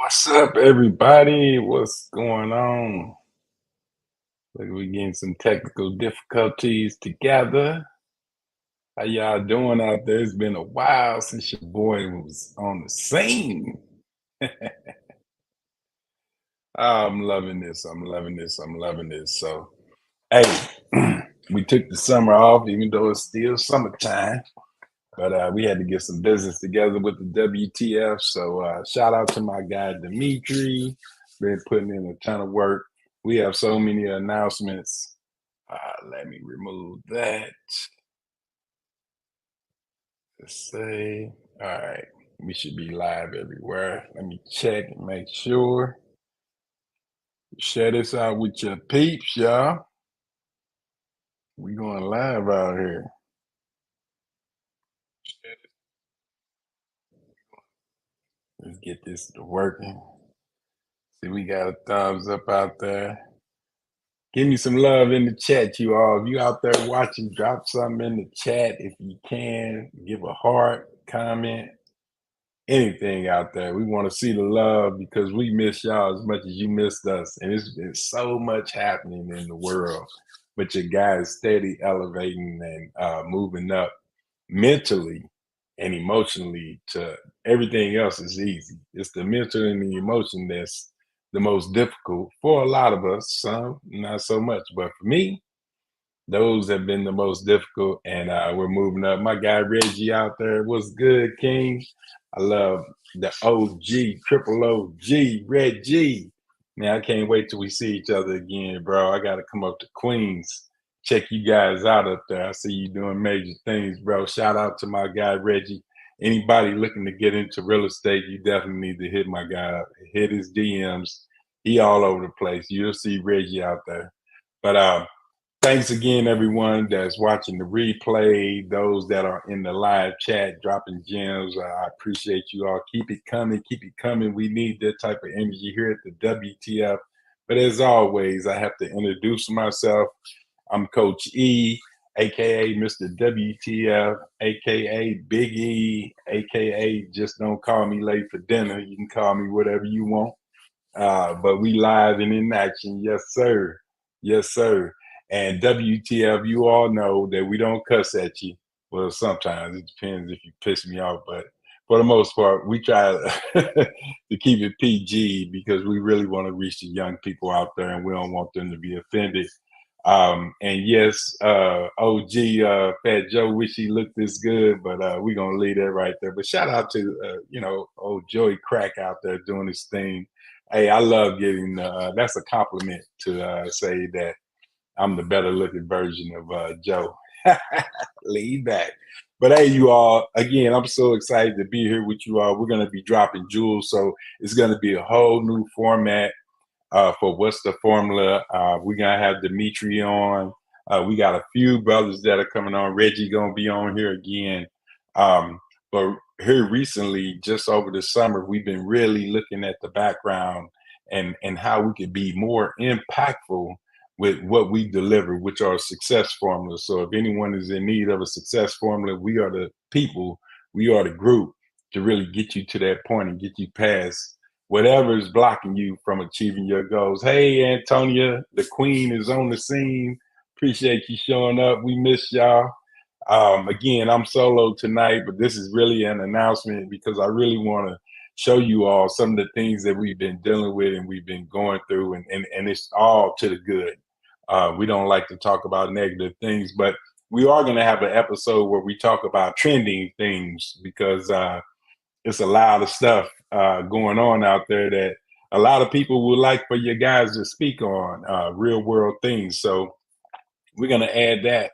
What's up, everybody? What's going on? Look, we getting some technical difficulties together. How y'all doing out there? It's been a while since your boy was on the scene. I'm loving this. I'm loving this. I'm loving this. So, hey, we took the summer off, even though it's still summertime. But we had to get some business together with the WTF. So shout out to my guy Dimitri. Been putting in a ton of work. We have so many announcements. Let me remove that. Let's say, all right, we should be live everywhere. Let me check and make sure. Share this out with your peeps, y'all. We going live out here. Let's get this to working. See, we got a thumbs up out there. Give me some love in the chat, you all. If you out there watching, drop something in the chat if you can. Give a heart, comment, anything out there. We want to see the love because we miss y'all as much as you missed us. And it's so much happening in the world. But your guys steady elevating and moving up mentally and emotionally to everything else is easy. It's the mental and the emotion that's the most difficult for a lot of us. Some, not so much. But for me, those have been the most difficult, and we're moving up. My guy Reggie out there, what's good, King? I love the OG, triple OG, Reggie. Man, I can't wait till we see each other again, bro. I got to come up to Queens, check you guys out up there. I see you doing major things, bro. Shout out to my guy Reggie. Anybody looking to get into real estate, you definitely need to hit my guy up. Hit his DMs. He all over the place. You'll see Reggie out there. But thanks again, everyone that's watching the replay, those that are in the live chat dropping gems. I appreciate you all. Keep it coming. Keep it coming. We need that type of energy here at the WTF. But as always, I have to introduce myself. I'm Coach E, aka Mr. WTF, aka Big E, aka just don't call me late for dinner. You can call me whatever you want. But we live and in action. Yes, sir. Yes, sir. And WTF, you all know that we don't cuss at you. Well, sometimes it depends if you piss me off, but for the most part, we try to keep it PG because we really want to reach the young people out there and we don't want them to be offended. And yes, OG Fat Joe wish he looked this good, but we're going to leave that right there. But shout out to, old Joey Crack out there doing his thing. Hey, I love getting, that's a compliment to say that I'm the better looking version of Joe. Lean back. But hey, you all, again, I'm so excited to be here with you all. We're going to be dropping jewels. So it's going to be a whole new format for What's the Formula. We're going to have Dimitri on. We got a few brothers that are coming on. Reggie going to be on here again. But here recently, just over the summer, we've been really looking at the background and how we could be more impactful with what we deliver, which are success formulas. So if anyone is in need of a success formula, we are the people, we are the group to really get you to that point and get you past whatever is blocking you from achieving your goals. Hey, Antonia, the queen is on the scene. Appreciate you showing up. We miss y'all. Again, I'm solo tonight, but this is really an announcement because I really want to show you all some of the things that we've been dealing with and we've been going through, and it's all to the good. We don't like to talk about negative things, but we are going to have an episode where we talk about trending things because it's a lot of stuff going on out there that a lot of people would like for you guys to speak on real world things. So we're going to add that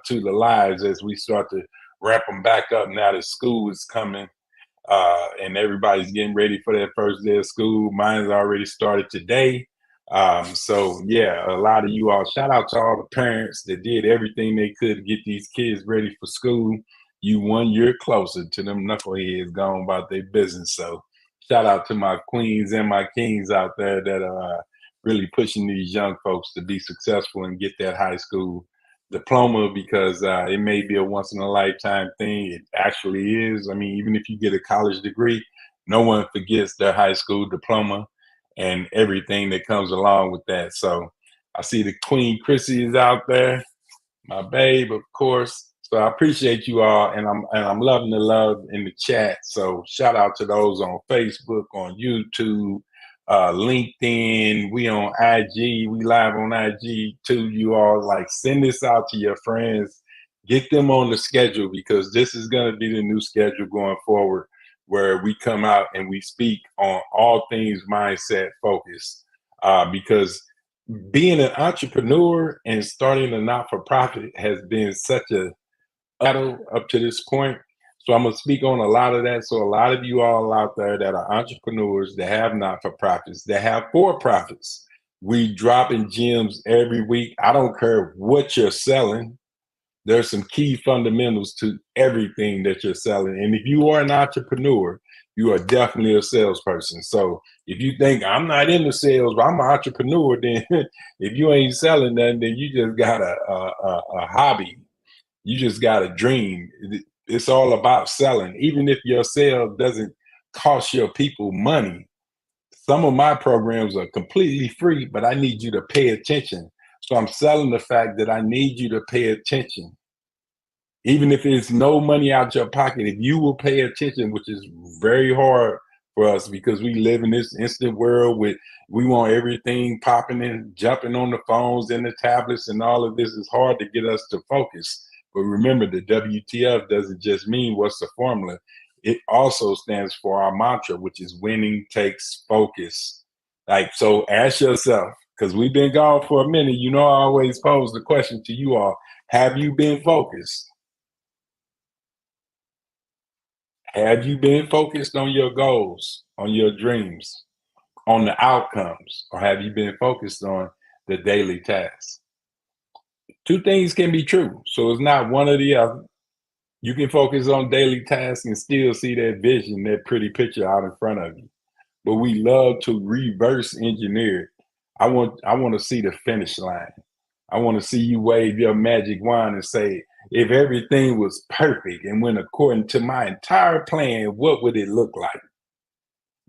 to the lives as we start to wrap them back up now that school is coming and everybody's getting ready for their first day of school. Mine's already started today. So yeah, a lot of you all, shout out to all the parents that did everything they could to get these kids ready for school. You 1 year closer to them knuckleheads going about their business. So shout out to my queens and my kings out there that are really pushing these young folks to be successful and get that high school diploma because it may be a once in a lifetime thing. It actually is. I mean, even if you get a college degree, no one forgets their high school diploma and everything that comes along with that. So I see the Queen Chrissy is out there, my babe, of course. So I appreciate you all, and I'm loving the love in the chat. So shout out to those on Facebook, on YouTube, LinkedIn. We on IG. We live on IG too. You all like send this out to your friends. Get them on the schedule because this is going to be the new schedule going forward, where we come out and we speak on all things mindset focused. Because being an entrepreneur and starting a not-for-profit has been such a battle up to this point. So I'm gonna speak on a lot of that. So a lot of you all out there that are entrepreneurs, that have not-for-profits, that have for-profits, we dropping gems every week. I don't care what you're selling. There's some key fundamentals to everything that you're selling. And if you are an entrepreneur, you are definitely a salesperson. So if you think I'm not into sales, but I'm an entrepreneur, then if you ain't selling nothing, then you just got a hobby. You just got a dream. It's all about selling. Even if your sale doesn't cost your people money, some of my programs are completely free, but I need you to pay attention. So I'm selling the fact that I need you to pay attention. Even if it's no money out your pocket, if you will pay attention, which is very hard for us because we live in this instant world with we want everything popping and jumping on the phones and the tablets and all of this is hard to get us to focus. But remember, the WTF doesn't just mean what's the formula. It also stands for our mantra, which is winning takes focus. Like, so ask yourself, because we've been gone for a minute, you know, I always pose the question to you all, have you been focused? Have you been focused on your goals, on your dreams, on the outcomes, or have you been focused on the daily tasks? Two things can be true. So it's not one or the other. You can focus on daily tasks and still see that vision, that pretty picture out in front of you. But we love to reverse engineer it. I want to see the finish line. I want to see you wave your magic wand and say, if everything was perfect and went according to my entire plan, what would it look like?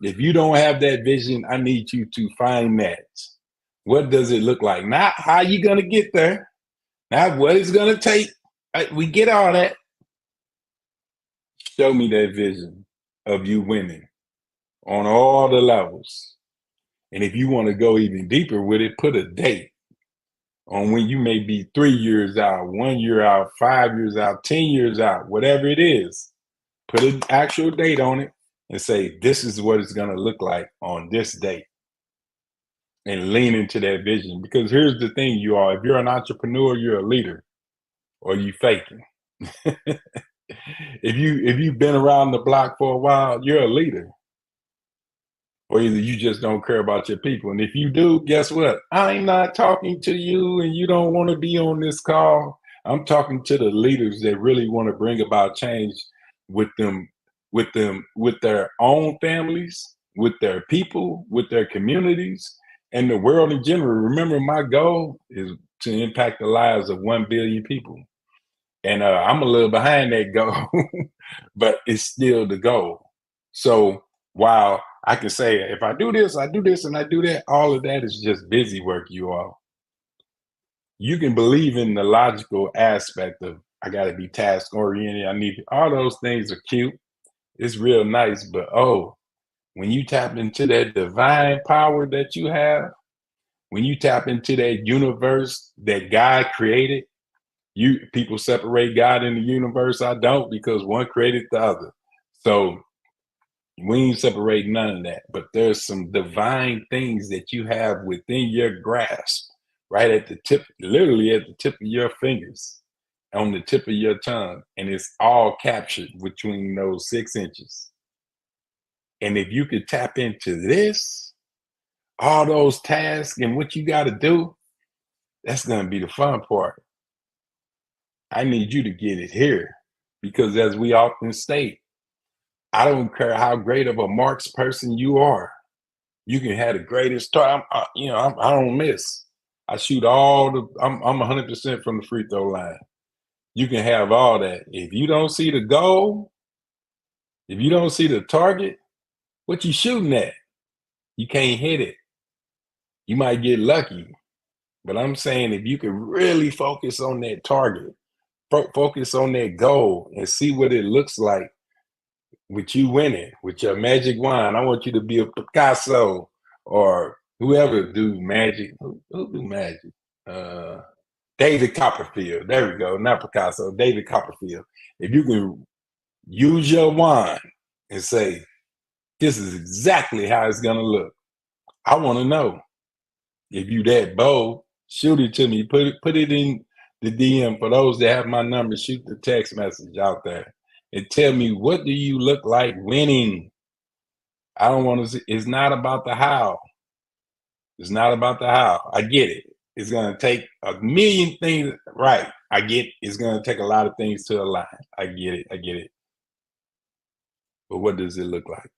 If you don't have that vision, I need you to find that. What does it look like? Not how you going to get there, not what it's going to take. We get all that. Show me that vision of you winning on all the levels. And if you want to go even deeper with it, put a date on when you may be 3 years out, 1 year out, 5 years out, 10 years out, whatever it is. Put an actual date on it and say, this is what it's going to look like on this date. And lean into that vision. Because here's the thing, you all, if you're an entrepreneur, you're a leader, or you faking. if you've been around the block for a while, you're a leader. Or either you just don't care about your people. And if you do, guess what? I'm not talking to you and you don't want to be on this call. I'm talking to the leaders that really want to bring about change with with their own families, with their people, with their communities, and the world in general. Remember, my goal is to impact the lives of 1 billion people. And I'm a little behind that goal, but it's still the goal. So while I can say, if I do this, and I do that, all of that is just busy work, you all. You can believe in the logical aspect of, I got to be task oriented. I need all those things are cute. It's real nice, but when you tap into that divine power that you have, when you tap into that universe that God created, you people separate God in the universe. I don't, because one created the other. So we ain't separate none of that. But there's some divine things that you have within your grasp, right at the tip, literally at the tip of your fingers, on the tip of your tongue, and it's all captured between those 6 inches. And if you could tap into this, all those tasks and what you got to do, that's going to be the fun part. I need you to get it here, because as we often state, I don't care how great of a marks person you are. You can have the greatest start. I don't miss. I shoot all the. I'm 100% from the free throw line. You can have all that. If you don't see the goal, if you don't see the target, What you shooting at? You can't hit it. You might get lucky, but I'm saying if you can really focus on that target, focus on that goal, and see what it looks like with you winning with your magic wand. I want you to be a Picasso or whoever do magic. Who do magic? Uh, David Copperfield. There we go. Not Picasso. David Copperfield. If you can use your wand and say, "This is exactly how it's gonna look," I want to know. If you that bold, shoot it to me. Put it in the DM for those that have my number. Shoot the text message out there and tell me, what do you look like winning? I don't want to see. It's not about the how. It's not about the how. I get it. It's gonna take a million things. Right. I get it's gonna take a lot of things to align. I get it. I get it. But what does it look like?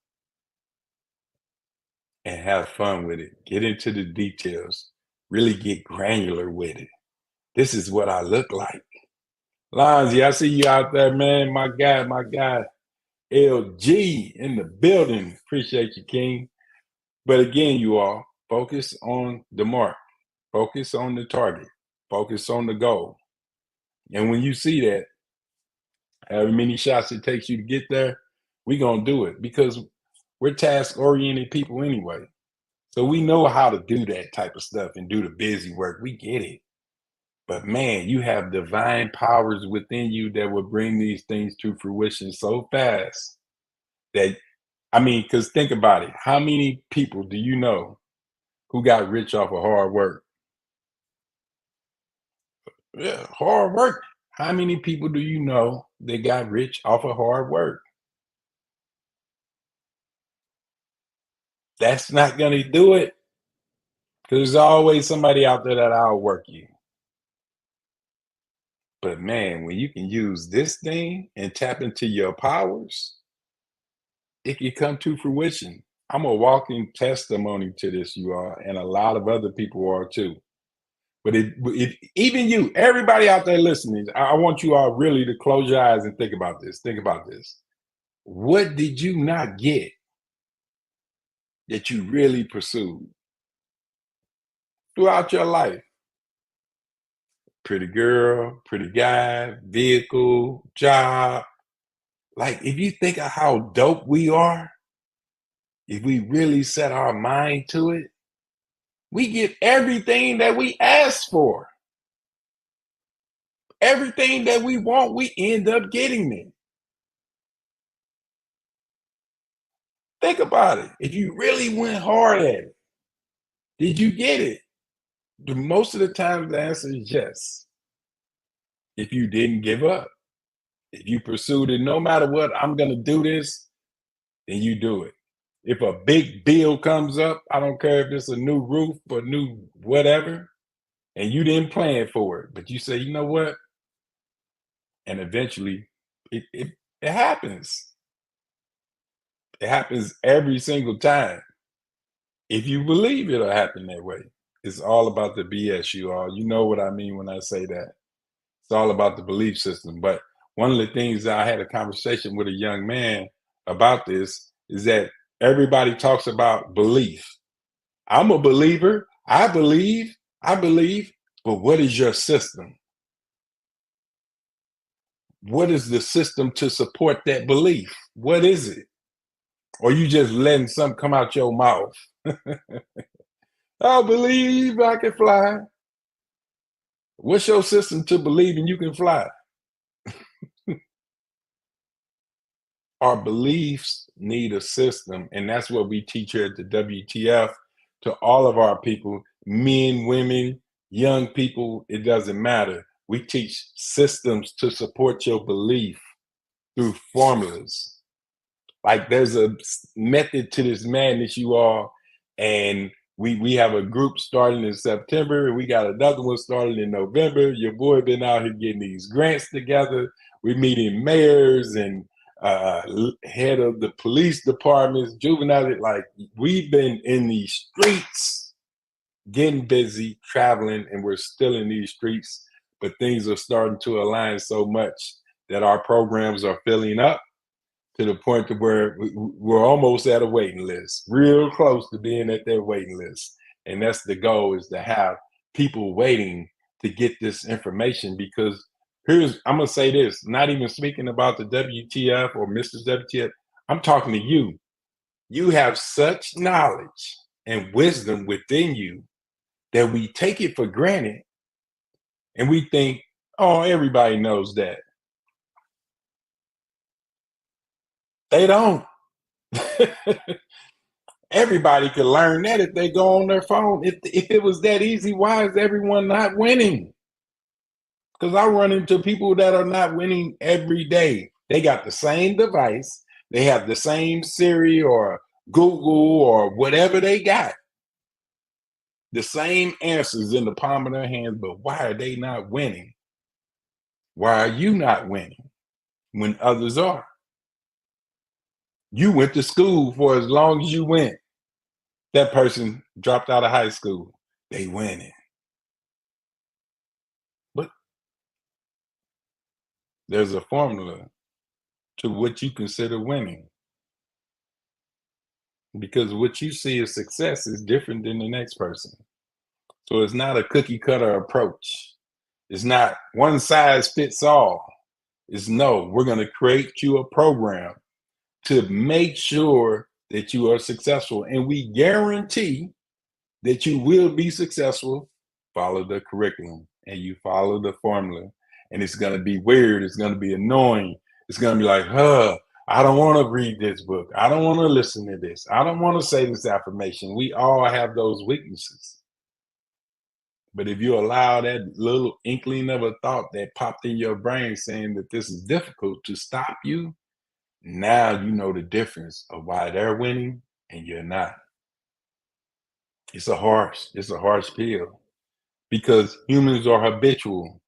And have fun with it. Get into the details. Really get granular with it. This is what I look like. Lonzy, I see you out there, man. My guy, LG in the building. Appreciate you, King. But again, you all focus on the mark, focus on the target, focus on the goal. And when you see that, however many shots it takes you to get there, we're going to do it because we're task oriented people anyway. So we know how to do that type of stuff and do the busy work. We get it. But man, you have divine powers within you that will bring these things to fruition so fast that, I mean, because think about it. How many people do you know who got rich off of hard work? Yeah, hard work. How many people do you know that got rich off of hard work? That's not going to do it because there's always somebody out there that outwork you. But man, when you can use this thing and tap into your powers, it can come to fruition. I'm a walking testimony to this, you are, and a lot of other people are too. But if even you, everybody out there listening, I want you all really to close your eyes and think about this. Think about this. What did you not get that you really pursued throughout your life? Pretty girl, pretty guy, vehicle, job. Like, if you think of how dope we are, if we really set our mind to it, we get everything that we ask for. Everything that we want, we end up getting it. Think about it. If you really went hard at it, did you get it? Most of the time, the answer is yes. If you didn't give up, if you pursued it, no matter what, I'm going to do this, then you do it. If a big bill comes up, I don't care if it's a new roof or new whatever, and you didn't plan for it, but you say, you know what? And eventually it happens. It happens every single time. If you believe it'll happen that way. It's all about the BS, you all. You know what I mean when I say that. It's all about the belief system. But one of the things I had a conversation with a young man about this is that everybody talks about belief. I'm a believer. I believe. But what is your system? What is the system to support that belief? What is it? Or you just letting something come out your mouth? I believe I can fly. What's your system to believing you can fly? Our beliefs need a system, and that's what we teach here at the WTF to all of our people, men, women, young people, it doesn't matter. We teach systems to support your belief through formulas. Like, there's a method to this madness, you all, and we have a group starting in September, and we got another one starting in November. Your boy been out here getting these grants together. We're meeting mayors and head of the police departments, juvenile. Like, we've been in these streets, getting busy, traveling, and we're still in these streets. But things are starting to align so much that our programs are filling up to the point to where we're almost at a waiting list, real close to being at their waiting list. And that's the goal, is to have people waiting to get this information. Because I'm gonna say this, not even speaking about the WTF or Mr. WTF, I'm talking to you. You have such knowledge and wisdom within you that we take it for granted, and we think, oh, everybody knows that. They don't. Everybody could learn that if they go on their phone. If it was that easy, why is everyone not winning? Because I run into people that are not winning every day. They got the same device, they have the same Siri or Google or whatever they got, the same answers in the palm of their hands, but why are they not winning? Why are you not winning when others are? You went to school for as long as you went. That person dropped out of high school. They winning. But there's a formula to what you consider winning, because what you see as success is different than the next person. So it's not a cookie cutter approach. It's not one size fits all. It's no, we're going to create you a program to make sure that you are successful. And we guarantee that you will be successful. Follow the curriculum and you follow the formula. And it's going to be weird. It's going to be annoying. It's going to be like, I don't want to read this book. I don't want to listen to this. I don't want to say this affirmation. We all have those weaknesses. But if you allow that little inkling of a thought that popped in your brain saying that this is difficult to stop you, now you know the difference of why they're winning and you're not. It's a harsh pill, because humans are habitual.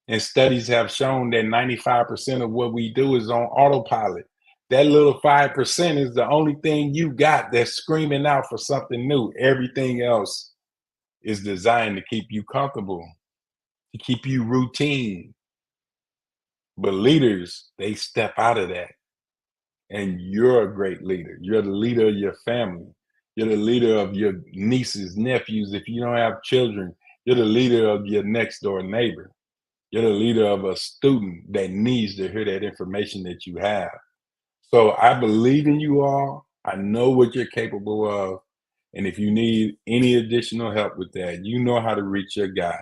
And studies have shown that 95% of what we do is on autopilot. That little 5% is the only thing you got that's screaming out for something new. Everything else is designed to keep you comfortable, to keep you routine. But leaders, they step out of that. And you're a great leader. You're the leader of your family. You're the leader of your nieces, nephews. If you don't have children, you're the leader of your next door neighbor. You're the leader of a student that needs to hear that information that you have. So I believe in you all. I know what you're capable of. And if you need any additional help with that, you know how to reach your guy.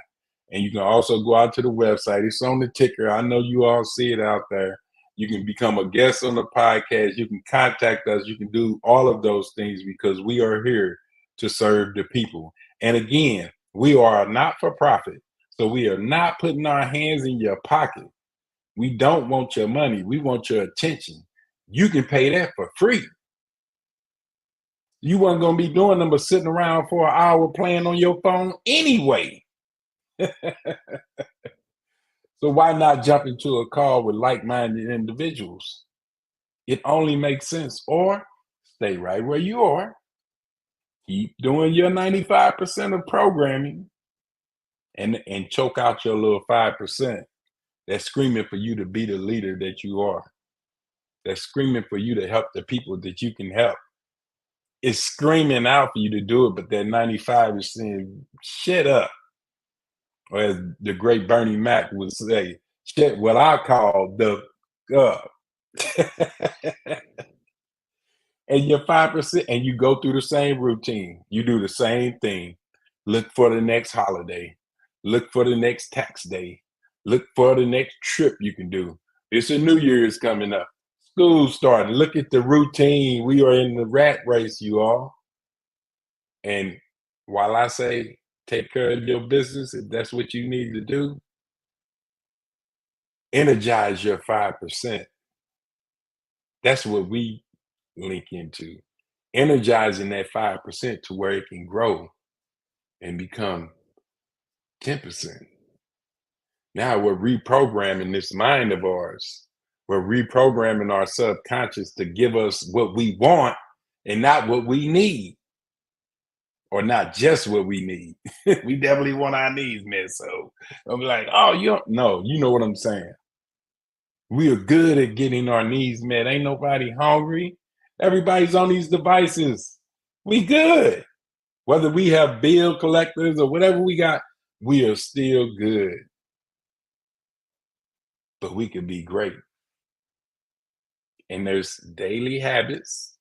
And you can also go out to the website. It's on the ticker. I know you all see it out there. You can become a guest on the podcast. You can contact us. You can do all of those things, because we are here to serve the people. And again, we are a not for profit. So we are not putting our hands in your pocket. We don't want your money. We want your attention. You can pay that for free. You weren't going to be doing them but sitting around for an hour playing on your phone anyway. So why not jump into a call with like-minded individuals? It only makes sense. Or stay right where you are. Keep doing your 95% of programming and choke out your little 5% that's screaming for you to be the leader that you are. That's screaming for you to help the people that you can help. It's screaming out for you to do it, but that 95 is saying, shut up. Or as the great Bernie Mac would say, shut what I call the up. And you're 5%, and you go through the same routine. You do the same thing. Look for the next holiday. Look for the next tax day. Look for the next trip you can do. It's a New Year's coming up. School starting. Look at the routine. We are in the rat race, you all. And while I say take care of your business, if that's what you need to do, energize your 5%. That's what we link into. Energizing that 5% to where it can grow and become 10%. Now we're reprogramming this mind of ours. We're reprogramming our subconscious to give us what we want and not what we need, or not just what we need. We definitely want our needs met. So I'll be like, oh, you don't know, you know what I'm saying. We are good at getting our needs met. Ain't nobody hungry. Everybody's on these devices. We good. Whether we have bill collectors or whatever we got, we are still good. But we can be great. And there's daily habits,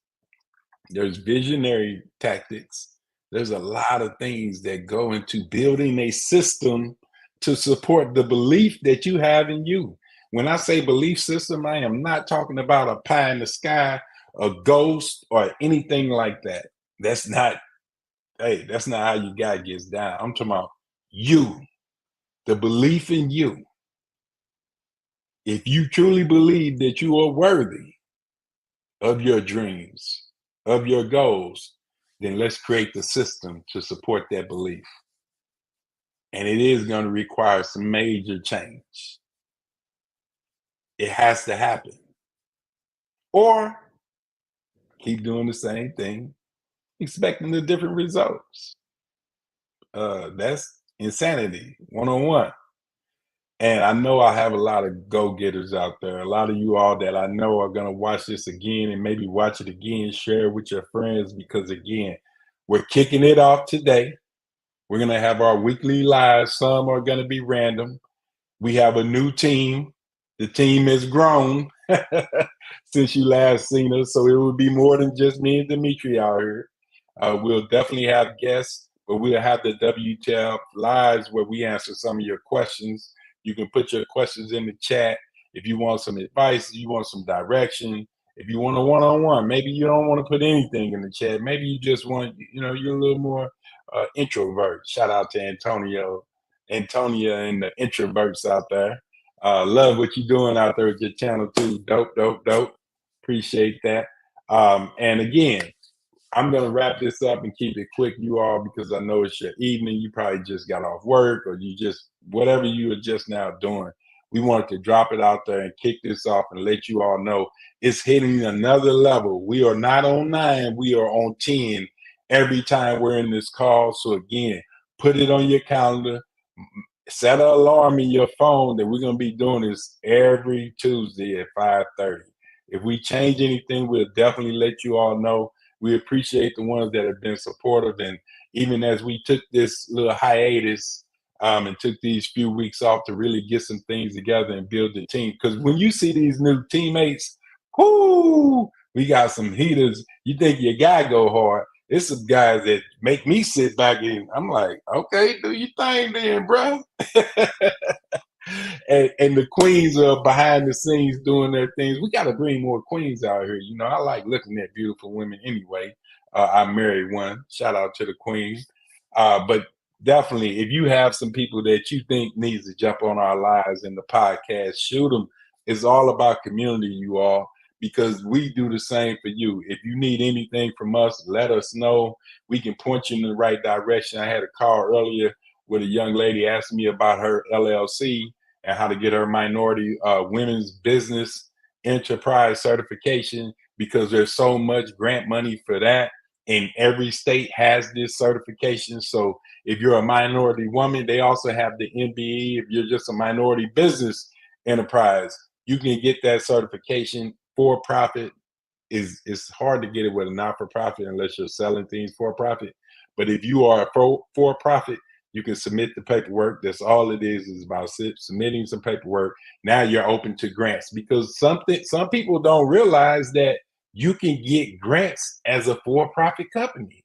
there's visionary tactics, there's a lot of things that go into building a system to support the belief that you have in you. When I say belief system, I am not talking about a pie in the sky, a ghost, or anything like that. That's not, hey, that's not how your guy gets down. I'm talking about you, the belief in you. If you truly believe that you are worthy of your dreams, of your goals, then let's create the system to support that belief. And it is going to require some major change. It has to happen. Or keep doing the same thing, expecting the different results. That's insanity, 101. And I know I have a lot of go-getters out there. A lot of you all that I know are going to watch this again and maybe watch it again, share it with your friends, because again, we're kicking it off today. We're going to have our weekly lives. Some are going to be random. We have a new team. The team has grown since you last seen us, so it will be more than just me and Dimitri out here. We'll definitely have guests, but we'll have the WTF lives where we answer some of your questions. You can put your questions in the chat if you want some advice, if you want some direction, if you want a one-on-one. Maybe you don't want to put anything in the chat. Maybe you just want, you're a little more introvert. Shout out to Antonia, and the introverts out there. Love what you're doing out there with your channel too. Dope, dope, dope. Appreciate that. And again, I'm gonna wrap this up and keep it quick, you all, because I know it's your evening. You probably just got off work, or you just whatever you are just now doing. We wanted to drop it out there and kick this off and let you all know it's hitting another level. We are not on 9, we are on 10 every time we're in this call. So again, put it on your calendar, set an alarm in your phone that we're gonna be doing this every Tuesday at 5:30. If we change anything, we'll definitely let you all know. We appreciate the ones that have been supportive. And even as we took this little hiatus and took these few weeks off to really get some things together and build the team. Because when you see these new teammates, whoo, we got some heaters. You think your guy go hard. It's some guys that make me sit back and I'm like, okay, do your thing then, bro. And the queens are behind the scenes doing their things. We got to bring more queens out here. I like looking at beautiful women anyway. I married one. Shout out to the queen. But definitely, if you have some people that you think needs to jump on our lives in the podcast, shoot them. It's all about community, you all, because we do the same for you. If you need anything from us, let us know. We can point you in the right direction. I had a call earlier with a young lady asking me about her LLC and how to get her minority women's business enterprise certification, because there's so much grant money for that. And every state has this certification. So if you're a minority woman, they also have the MBE. If you're just a minority business enterprise, you can get that certification for profit. It's hard to get it with a not-for-profit unless you're selling things for profit. But if you are a for-profit, you can submit the paperwork. That's all it is about submitting some paperwork. Now you're open to grants, because some people don't realize that you can get grants as a for-profit company.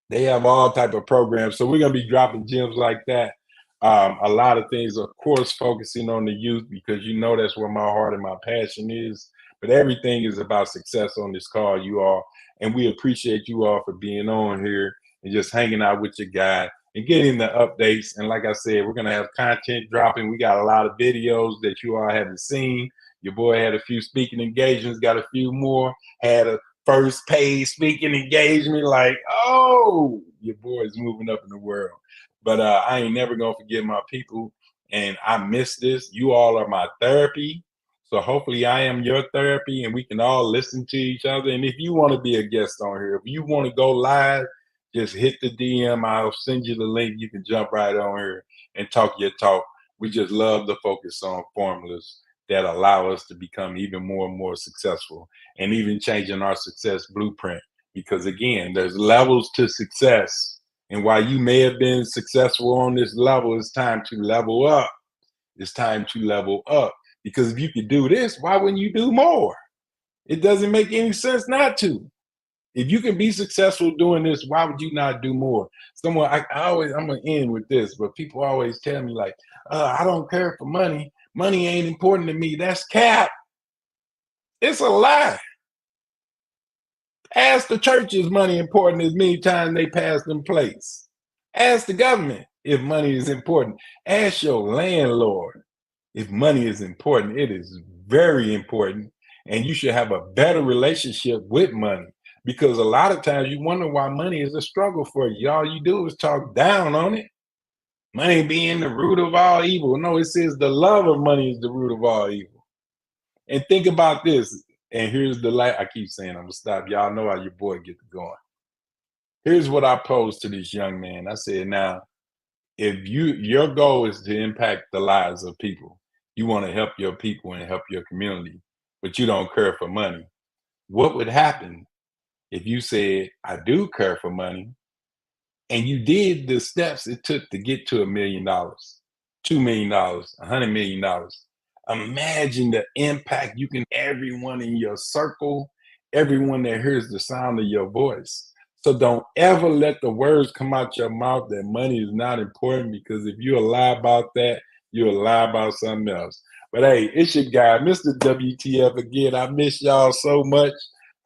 They have all type of programs. So we're going to be dropping gems like that. A lot of things, of course, focusing on the youth, because that's where my heart and my passion is. But everything is about success on this call, you all. And we appreciate you all for being on here and just hanging out with your guy and getting the updates. And like I said, we're going to have content dropping. We got a lot of videos that you all haven't seen. Your boy had a few speaking engagements, got a few more, had a first paid speaking engagement. Like, oh, your boy is moving up in the world. But I ain't never going to forget my people. And I miss this. You all are my therapy. So hopefully I am your therapy and we can all listen to each other. And if you want to be a guest on here, if you want to go live, just hit the DM. I'll send you the link. You can jump right on here and talk your talk. We just love to focus on formulas that allow us to become even more and more successful and even changing our success blueprint. Because again, there's levels to success. And while you may have been successful on this level, it's time to level up. It's time to level up. Because if you could do this, why wouldn't you do more? It doesn't make any sense not to. If you can be successful doing this, why would you not do more? I'm gonna end with this, but people always tell me like, I don't care for money. Money ain't important to me. That's cap. It's a lie. Ask the church is money important as many times they pass them plates. Ask the government if money is important. Ask your landlord if money is important. It is very important. And you should have a better relationship with money because a lot of times you wonder why money is a struggle for you. All you do is talk down on it. Money being the root of all evil. No, it says the love of money is the root of all evil. And think about this. And here's the light. I keep saying I'm gonna stop. Y'all know how your boy gets going. Here's what I posed to this young man. I said, now, if your goal is to impact the lives of people, you want to help your people and help your community, but you don't care for money. What would happen if you said, I do care for money, and you did the steps it took to get to $1 million, $2 million, $100 million? Imagine the impact you can everyone in your circle, everyone that hears the sound of your voice. So don't ever let the words come out your mouth that money is not important, because if you lie about that, you'll lie about something else. But hey, it's your guy, Mr. WTF again. I miss y'all so much.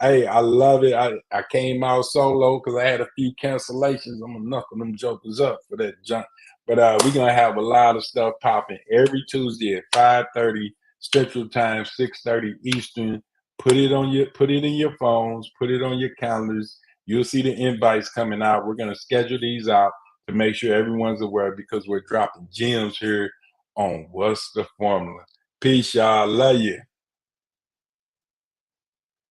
Hey, I love it. I came out solo because I had a few cancellations. I'm gonna knuckle them jokers up for that junk. But we're gonna have a lot of stuff popping every Tuesday at 5:30 Central Time, 6:30 Eastern. Put it in your phones, put it on your calendars. You'll see the invites coming out. We're gonna schedule these out to make sure everyone's aware because we're dropping gems here on What's the Formula. Peace, y'all. Love you.